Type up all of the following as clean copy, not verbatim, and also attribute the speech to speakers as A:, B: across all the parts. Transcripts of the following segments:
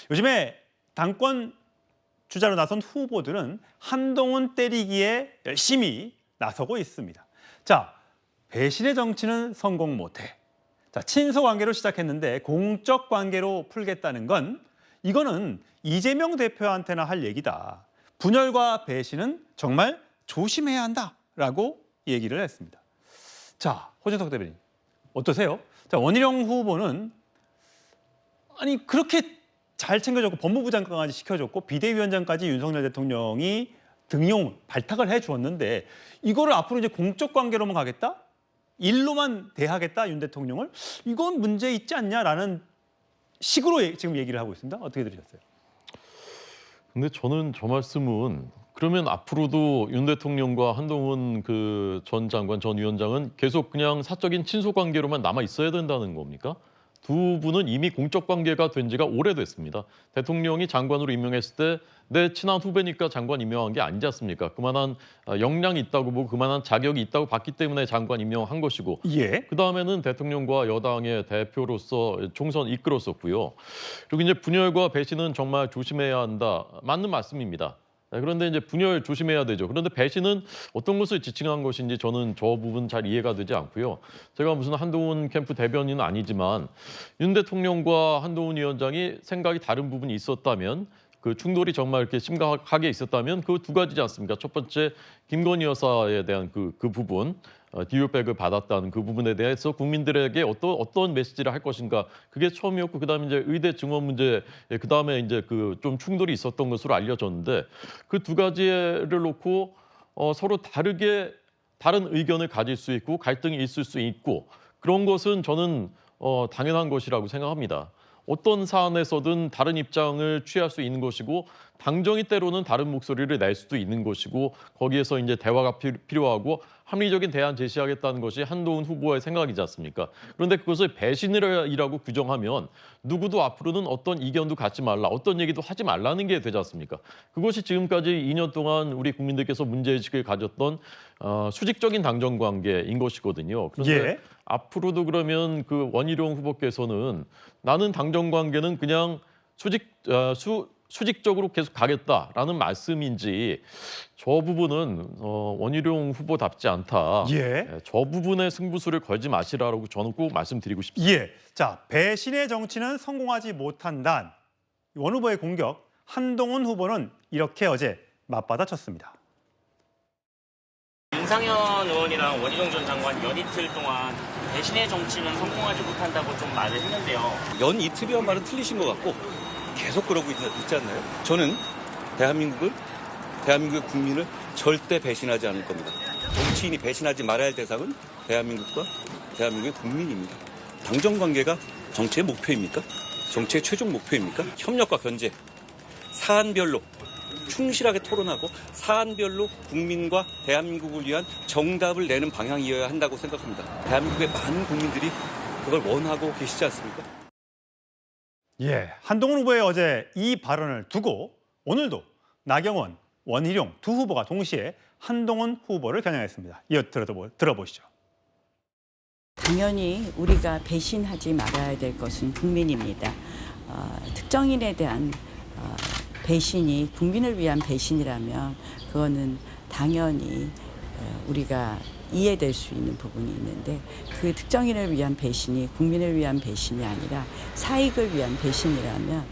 A: 요즘에 당권 주자로 나선 후보들은 한동훈 때리기에 열심히 나서고 있습니다. 자, 배신의 정치는 성공 못해. 자, 친소 관계로 시작했는데 공적 관계로 풀겠다는 건 이거는 이재명 대표한테나 할 얘기다. 분열과 배신은 정말 조심해야 한다라고 얘기를 했습니다. 자, 호준석 대변인 어떠세요? 자, 원희룡 후보는 아니 그렇게 잘 챙겨줬고 법무부 장관까지 시켜줬고 비대위원장까지 윤석열 대통령이 등용 발탁을 해주었는데 이거를 앞으로 이제 공적 관계로만 가겠다? 일로만 대하겠다 윤 대통령을? 이건 문제 있지 않냐라는 식으로 지금 얘기를 하고 있습니다. 어떻게 들으셨어요?
B: 근데 저는 저 말씀은 그러면 앞으로도 윤 대통령과 한동훈 그 전 장관, 전 위원장은 계속 그냥 사적인 친소 관계로만 남아 있어야 된다는 겁니까? 두 분은 이미 공적 관계가 된 지가 오래됐습니다. 대통령이 장관으로 임명했을 때 내 친한 후배니까 장관 임명한 게 아니지 않습니까? 그만한 역량이 있다고 보고 그만한 자격이 있다고 봤기 때문에 장관 임명한 것이고
A: 예.
B: 그다음에는 대통령과 여당의 대표로서 총선 이끌었었고요. 그리고 이제 분열과 배신은 정말 조심해야 한다. 맞는 말씀입니다. 그런데 이제 분열 조심해야 되죠. 그런데 배신은 어떤 것을 지칭한 것인지 저는 저 부분 잘 이해가 되지 않고요. 제가 무슨 한동훈 캠프 대변인은 아니지만 윤 대통령과 한동훈 위원장이 생각이 다른 부분이 있었다면 그 충돌이 정말 이렇게 심각하게 있었다면 그 두 가지지 않습니까? 첫 번째 김건희 여사에 대한 그 부분, 디올백을 받았다는 그 부분에 대해서 국민들에게 어떤 메시지를 할 것인가 그게 처음이었고 그다음에 이제 의대 증원 문제 그다음에 이제 그 좀 충돌이 있었던 것으로 알려졌는데 그 두 가지를 놓고 서로 다른 의견을 가질 수 있고 갈등이 있을 수 있고 그런 것은 저는 당연한 것이라고 생각합니다. 어떤 사안에서든 다른 입장을 취할 수 있는 것이고 당정이 때로는 다른 목소리를 낼 수도 있는 것이고 거기에서 이제 대화가 필요하고 합리적인 대안 제시하겠다는 것이 한동훈 후보의 생각이지 않습니까? 그런데 그것을 배신이라고 규정하면 누구도 앞으로는 어떤 이견도 갖지 말라, 어떤 얘기도 하지 말라는 게 되지 않습니까? 그것이 지금까지 2년 동안 우리 국민들께서 문제의식을 가졌던 수직적인 당정 관계인 것이거든요. 그런데
A: 예.
B: 앞으로도 그러면 그 원희룡 후보께서는 나는 당정 관계는 그냥 수직적으로 계속 가겠다라는 말씀인지 저 부분은 원희룡 후보답지 않다.
A: 예.
B: 저 부분에 승부수를 걸지 마시라고 저는 꼭 말씀드리고 싶습니다.
A: 예. 자, 배신의 정치는 성공하지 못한다. 원 후보의 공격, 한동훈 후보는 이렇게 어제 맞받아쳤습니다.
C: 윤상현 의원이랑 원희룡 전 장관 연이틀 동안 배신의 정치는 성공하지 못한다고 좀 말을 했는데요.
D: 연이틀이란 말은 틀리신 것 같고 계속 그러고 있지 않나요? 저는 대한민국의 국민을 절대 배신하지 않을 겁니다. 정치인이 배신하지 말아야 할 대상은 대한민국과 대한민국의 국민입니다. 당정관계가 정치의 목표입니까? 정치의 최종 목표입니까? 협력과 견제, 사안별로 충실하게 토론하고 사안별로 국민과 대한민국을 위한 정답을 내는 방향이어야 한다고 생각합니다. 대한민국의 많은 국민들이 그걸 원하고 계시지 않습니까?
A: 예, 한동훈 후보의 어제 이 발언을 두고 오늘도 나경원, 원희룡 두 후보가 동시에 한동훈 후보를 겨냥했습니다. 이어 들어보시죠.
E: 당연히 우리가 배신하지 말아야 될 것은 국민입니다. 특정인에 대한 배신이 국민을 위한 배신이라면 그거는 당연히 우리가 이해될 수 있는 부분이 있는데 그 특정인을 위한 배신이 국민을 위한 배신이 아니라 사익을 위한 배신이라면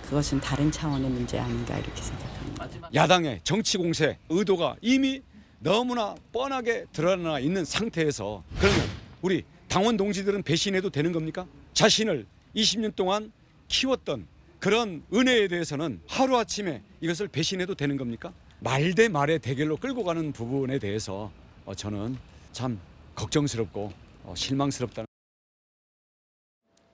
E: 그것은 다른 차원의 문제 아닌가 이렇게 생각합니다.
F: 야당의 정치 공세 의도가 이미 너무나 뻔하게 드러나 있는 상태에서 그러면 우리 당원 동지들은 배신해도 되는 겁니까? 자신을 20년 동안 키웠던 그런 은혜에 대해서는 하루아침에 이것을 배신해도 되는 겁니까? 말 대 말의 대결로 끌고 가는 부분에 대해서 저는 참 걱정스럽고 실망스럽다는.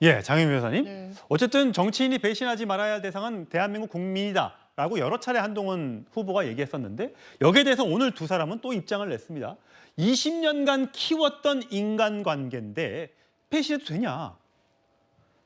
A: 예, 장혜미 변호사님. 어쨌든 정치인이 배신하지 말아야 할 대상은 대한민국 국민이다라고 여러 차례 한동훈 후보가 얘기했었는데 여기에 대해서 오늘 두 사람은 또 입장을 냈습니다. 20년간 키웠던 인간관계인데 배신해도 되냐?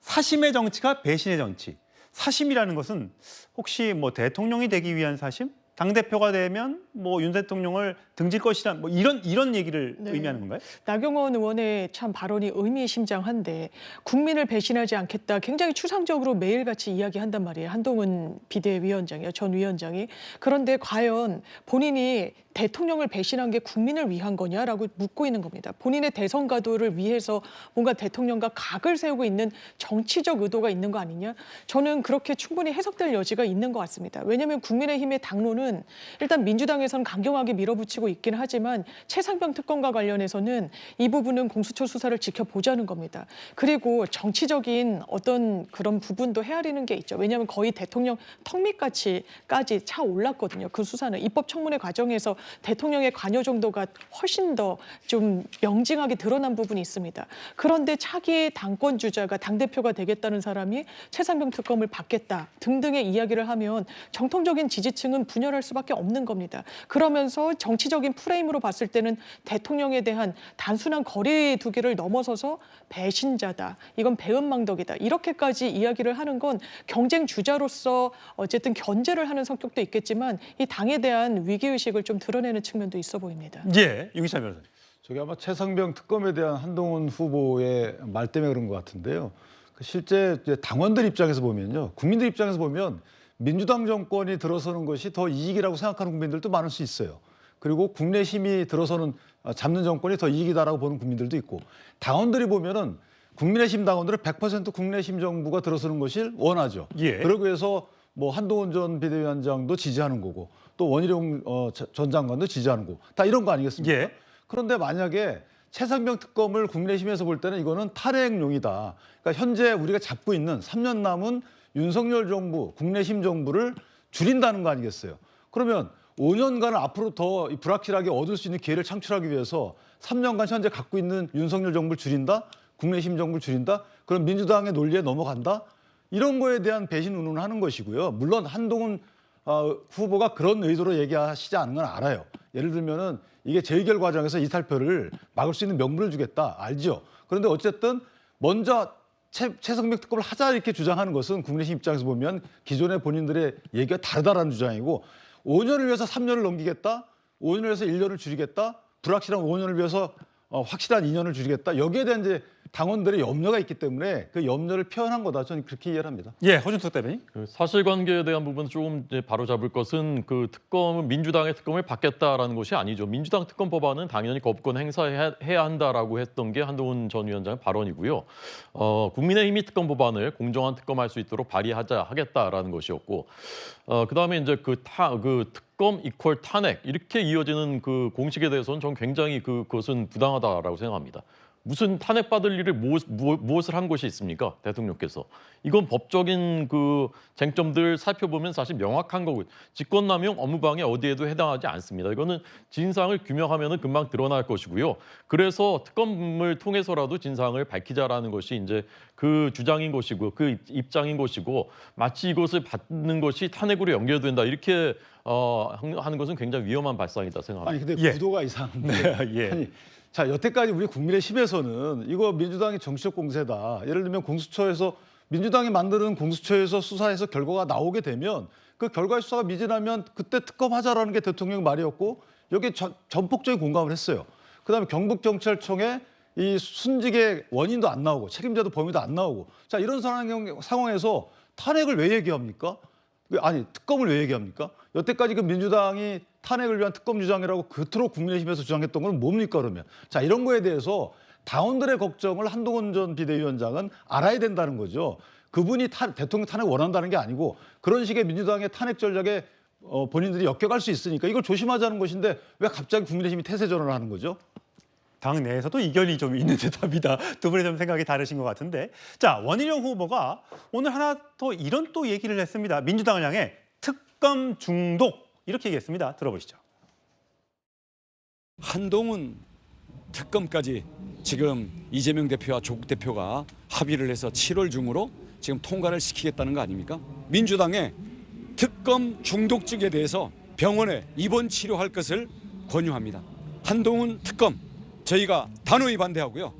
A: 사심의 정치가 배신의 정치. 사심이라는 것은 혹시 뭐 대통령이 되기 위한 사심? 당대표가 되면 뭐 윤 대통령을 등질 것이란 뭐 이런 얘기를
G: 네.
A: 의미하는 건가요?
G: 나경원 의원의 참 발언이 의미심장한데 국민을 배신하지 않겠다 굉장히 추상적으로 매일같이 이야기한단 말이에요. 한동훈 비대위원장이요. 전 위원장이. 그런데 과연 본인이 대통령을 배신한 게 국민을 위한 거냐라고 묻고 있는 겁니다. 본인의 대선 가도를 위해서 뭔가 대통령과 각을 세우고 있는 정치적 의도가 있는 거 아니냐? 저는 그렇게 충분히 해석될 여지가 있는 것 같습니다. 왜냐하면 국민의힘의 당론은 일단 민주당에서는 강경하게 밀어붙이고 있긴 하지만 최상병 특검과 관련해서는 이 부분은 공수처 수사를 지켜보자는 겁니다. 그리고 정치적인 어떤 그런 부분도 헤아리는 게 있죠. 왜냐하면 거의 대통령 턱 밑까지 차올랐거든요. 그 수사는 입법청문회 과정에서 대통령의 관여 정도가 훨씬 더 좀 명징하게 드러난 부분이 있습니다. 그런데 차기 당권 주자가 당대표가 되겠다는 사람이 최상병 특검을 받겠다 등등의 이야기를 하면 정통적인 지지층은 분열할 수밖에 없는 겁니다. 그러면서 정치적인 프레임으로 봤을 때는 대통령에 대한 단순한 거리두기를 넘어서서 배신자다. 이건 배은망덕이다. 이렇게까지 이야기를 하는 건 경쟁 주자로서 어쨌든 견제를 하는 성격도 있겠지만 이 당에 대한 위기의식을 좀 드러내는 측면도 있어 보입니다.
A: 예, 윤기찬 변호사님.
H: 저게 아마 최상병 특검에 대한 한동훈 후보의 말 때문에 그런 것 같은데요. 실제 이제 당원들 입장에서 보면요, 국민들 입장에서 보면 민주당 정권이 들어서는 것이 더 이익이라고 생각하는 국민들도 많을 수 있어요. 그리고 국내 힘이 들어서는 잡는 정권이 더 이익이다라고 보는 국민들도 있고, 당원들이 보면은 국민의힘 당원들은 100% 국내힘 정부가 들어서는 것을 원하죠.
A: 예.
H: 그러기 위해서 뭐 한동훈 전 비대위원장도 지지하는 거고, 또 원희룡 전 장관도 지지하는 거고, 다 이런 거 아니겠습니까?
A: 예.
H: 그런데 만약에 최상병 특검을 국내심에서 볼 때는 이거는 탈핵용이다. 그러니까 현재 우리가 잡고 있는 3년 남은 윤석열 정부, 국내심 정부를 줄인다는 거 아니겠어요? 그러면 5년간을 앞으로 더 불확실하게 얻을 수 있는 기회를 창출하기 위해서 3년간 현재 갖고 있는 윤석열 정부를 줄인다? 국내심 정부를 줄인다? 그럼 민주당의 논리에 넘어간다? 이런 거에 대한 배신 운운을 하는 것이고요. 물론 한동훈 후보가 그런 의도로 얘기하시지 않은 건 알아요. 예를 들면은 이게 재의결 과정에서 이탈표를 막을 수 있는 명분을 주겠다. 알죠. 그런데 어쨌든 먼저 최상병 특검을 하자 이렇게 주장하는 것은 국민의힘 입장에서 보면 기존의 본인들의 얘기가 다르다라는 주장이고, 5년을 위해서 3년을 넘기겠다, 5년을 위해서 1년을 줄이겠다, 불확실한 5년을 위해서 확실한 2년을 줄이겠다. 여기에 대한 이제 당원들의 염려가 있기 때문에 그 염려를 표현한 거다. 저는 그렇게 이해를 합니다.
A: 예, 허준석 대변인.
B: 그 사실관계에 대한 부분 조금 바로 잡을 것은 그 특검은 민주당의 특검을 받겠다라는 것이 아니죠. 민주당 특검 법안은 당연히 거부권 행사해야 한다라고 했던 게 한동훈 전 위원장의 발언이고요. 국민의힘이 특검 법안을 공정한 특검할 수 있도록 하겠다라는 것이었고, 그다음에 이제 그 특검 이퀄 탄핵 이렇게 이어지는 그 공식에 대해서는 전 굉장히 그것은 부당하다라고 생각합니다. 무슨 탄핵받을 일을 무엇을 한 것이 있습니까? 대통령께서. 이건 법적인 그 쟁점들 살펴보면 사실 명확한 거고, 직권남용 업무방해 어디에도 해당하지 않습니다. 이거는 진상을 규명하면은 금방 드러날 것이고요. 그래서 특검을 통해서라도 진상을 밝히자라는 것이 이제 그 주장인 것이고 그 입장인 것이고, 마치 이것을 받는 것이 탄핵으로 연결된다 이렇게 하는 것은 굉장히 위험한 발상이다 생각합니다.
H: 아니 근데
A: 예.
H: 구도가 이상한데.
A: 네, 예.
H: 아니, 자, 여태까지 우리 국민의힘에서는 이거 민주당이 정치적 공세다. 예를 들면 공수처에서 민주당이 만드는 공수처에서 수사해서 결과가 나오게 되면 그 결과의 수사가 미진하면 그때 특검하자라는 게 대통령 말이었고, 여기에 전폭적인 공감을 했어요. 그다음에 경북경찰청에 이 순직의 원인도 안 나오고 책임자도 범위도 안 나오고, 자, 이런 상황에서 탄핵을 왜 얘기합니까? 아니, 특검을 왜 얘기합니까? 여태까지 그 민주당이 탄핵을 위한 특검 주장이라고 그토록 국민의힘에서 주장했던 건 뭡니까 그러면? 자, 이런 거에 대해서 당원들의 걱정을 한동훈 전 비대위원장은 알아야 된다는 거죠. 그분이 대통령 탄핵 원한다는 게 아니고 그런 식의 민주당의 탄핵 전략에 본인들이 엮여갈 수 있으니까 이걸 조심하자는 것인데 왜 갑자기 국민의힘이 태세 전환을 하는 거죠?
A: 당 내에서도 이견이 좀 있는 듯합니다. 두 분의 좀 생각이 다르신 것 같은데, 자, 원희룡 후보가 오늘 하나 더 이런 또 얘기를 했습니다. 민주당을 향해 특검 중독 이렇게 얘기했습니다. 들어보시죠.
F: 한동훈 특검까지 지금 이재명 대표와 조국 대표가 합의를 해서 7월 중으로 지금 통과를 시키겠다는 거 아닙니까? 민주당의 특검 중독증에 대해서 병원에 입원 치료할 것을 권유합니다. 한동훈 특검 저희가 단호히 반대하고요.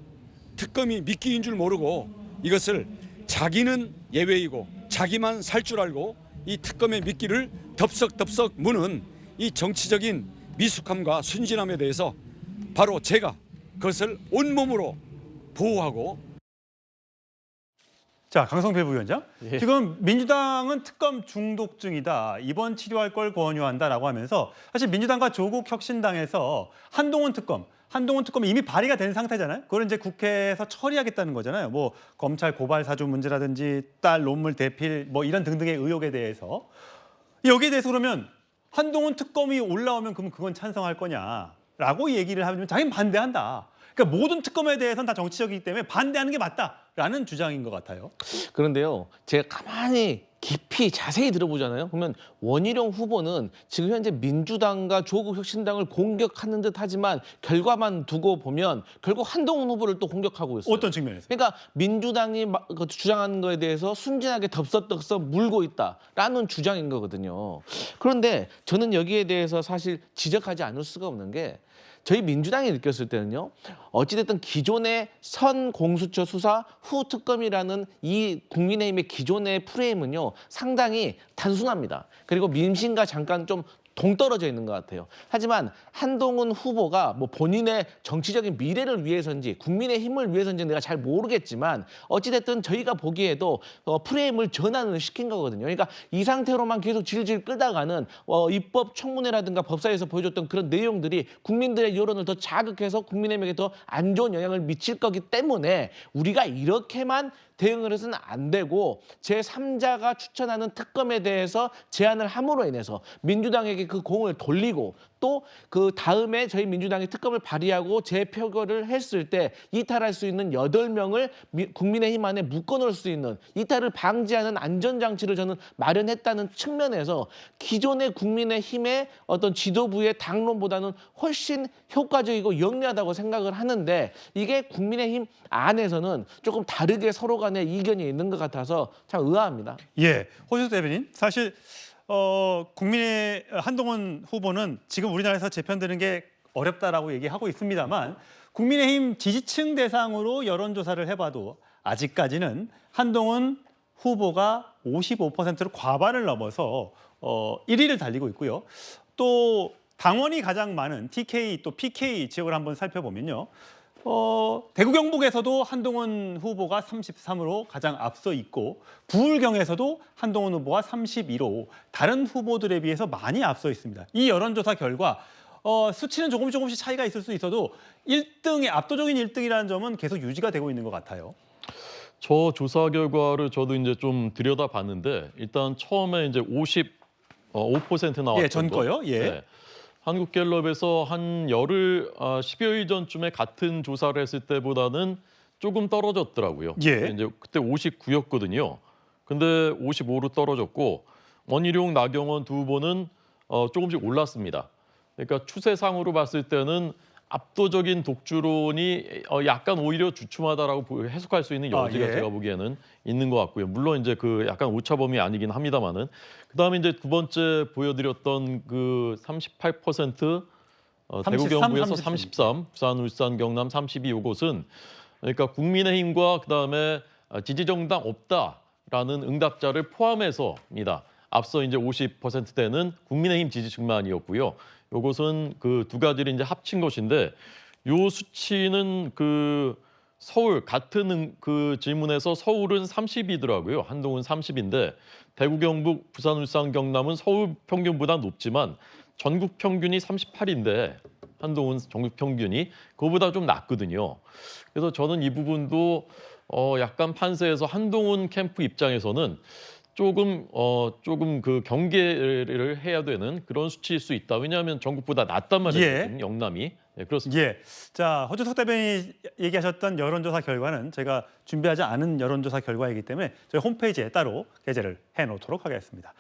F: 특검이 미끼인 줄 모르고 이것을 자기는 예외이고 자기만 살 줄 알고 이 특검의 미끼를 덥석덥석 무는 이 정치적인 미숙함과 순진함에 대해서 바로 제가 그것을 온몸으로 보호하고.
A: 자, 강성배 부위원장.
B: 예.
A: 지금 민주당은 특검 중독중이다. 입원 치료할 걸 권유한다라고 하면서 사실 민주당과 조국 혁신당에서 한동훈 특검이 이미 발의가 된 상태잖아요. 그걸 이제 국회에서 처리하겠다는 거잖아요. 뭐 검찰 고발 사주 문제라든지 딸 논문 대필 뭐 이런 등등의 의혹에 대해서 여기에 대해서 그러면 한동훈 특검이 올라오면 그럼 그건 찬성할 거냐라고 얘기를 하면 자기는 반대한다. 그러니까 모든 특검에 대해서는 다 정치적이기 때문에 반대하는 게 맞다라는 주장인 것 같아요.
I: 그런데요, 제가 가만히 깊이 자세히 들어보잖아요. 그러면 원희룡 후보는 지금 현재 민주당과 조국 혁신당을 공격하는 듯 하지만 결과만 두고 보면 결국 한동훈 후보를 또 공격하고 있어요.
A: 어떤 측면에서?
I: 그러니까 민주당이 주장하는 거에 대해서 순진하게 덥석덥석 물고 있다라는 주장인 거거든요. 그런데 저는 여기에 대해서 사실 지적하지 않을 수가 없는 게 저희 민주당이 느꼈을 때는요. 어찌됐든 기존의 선 공수처 수사 후 특검이라는 이 국민의힘의 기존의 프레임은요. 상당히 단순합니다. 그리고 민심과 잠깐 좀 동떨어져 있는 것 같아요. 하지만 한동훈 후보가 뭐 본인의 정치적인 미래를 위해서인지 국민의힘을 위해서인지 내가 잘 모르겠지만 어찌됐든 저희가 보기에도 프레임을 전환을 시킨 거거든요. 그러니까 이 상태로만 계속 질질 끌다가는 입법 청문회라든가 법사위에서 보여줬던 그런 내용들이 국민들의 여론을 더 자극해서 국민의힘에게 더 안 좋은 영향을 미칠 거기 때문에 우리가 이렇게만 대응을 해서는 안 되고 제3자가 추천하는 특검에 대해서 제안을 함으로 인해서 민주당에게 그 공을 돌리고 또 그 다음에 저희 민주당이 특검을 발의하고 재표결을 했을 때 이탈할 수 있는 8명을 국민의힘 안에 묶어놓을 수 있는 이탈을 방지하는 안전장치를 저는 마련했다는 측면에서 기존의 국민의힘의 어떤 지도부의 당론보다는 훨씬 효과적이고 영리하다고 생각을 하는데 이게 국민의힘 안에서는 조금 다르게 서로 간에 이견이 있는 것 같아서 참 의아합니다.
A: 예, 호주수 대변인 사실 국민의 한동훈 후보는 지금 우리나라에서 재편되는 게 어렵다라고 얘기하고 있습니다만 국민의힘 지지층 대상으로 여론조사를 해봐도 아직까지는 한동훈 후보가 55%로 과반을 넘어서 1위를 달리고 있고요. 또 당원이 가장 많은 TK 또 PK 지역을 한번 살펴보면요. 대구 경북에서도 한동훈 후보가 33으로 가장 앞서 있고 부울경에서도 한동훈 후보가 32로 다른 후보들에 비해서 많이 앞서 있습니다. 이 여론조사 결과 수치는 조금씩 차이가 있을 수 있어도 1등의 압도적인 1등이라는 점은 계속 유지가 되고 있는 것 같아요.
B: 저 조사 결과를 저도 이제 좀 들여다봤는데 일단 처음에 이제 55% 나왔던
A: 예, 전 거요. 예.
B: 네. 한국갤럽에서 한 10여일 전쯤에 같은 조사를 했을 때보다는 조금 떨어졌더라고요.
A: 예.
B: 이제 그때 59였거든요. 근데 55로 떨어졌고 원희룡, 나경원 두 후보는 조금씩 올랐습니다. 그러니까 추세상으로 봤을 때는 압도적인 독주론이 약간 오히려 주춤하다라고 해석할 수 있는 여지가
A: 예.
B: 제가 보기에는 있는 것 같고요. 물론 이제 그 약간 오차범위 아니긴 합니다만은 그다음에 이제 두 번째 보여드렸던 그 38% 대구 경북에서 33, 부산, 울산, 경남 32 이것은 그러니까 국민의힘과 그다음에 지지정당 없다라는 응답자를 포함해서입니다. 앞서 이제 50%대는 국민의힘 지지층만이었고요. 이것은 그 두 가지를 이제 합친 것인데 요 수치는 그 서울 같은 그 질문에서 서울은 30이더라고요. 한동훈 30인데 대구, 경북, 부산, 울산, 경남은 서울 평균보다 높지만 전국 평균이 38인데 한동훈 전국 평균이 그거보다 좀 낮거든요. 그래서 저는 이 부분도 약간 판세에서 한동훈 캠프 입장에서는 조금 그 경계를 해야 되는 그런 수치일 수 있다. 왜냐하면 전국보다 낫단 말이에요.
A: 예.
B: 영남이. 네, 그렇습니다.
A: 예. 자, 허주석 대변인이 얘기하셨던 여론조사 결과는 저희가 준비하지 않은 여론조사 결과이기 때문에 저희 홈페이지에 따로 게재를 해놓도록 하겠습니다.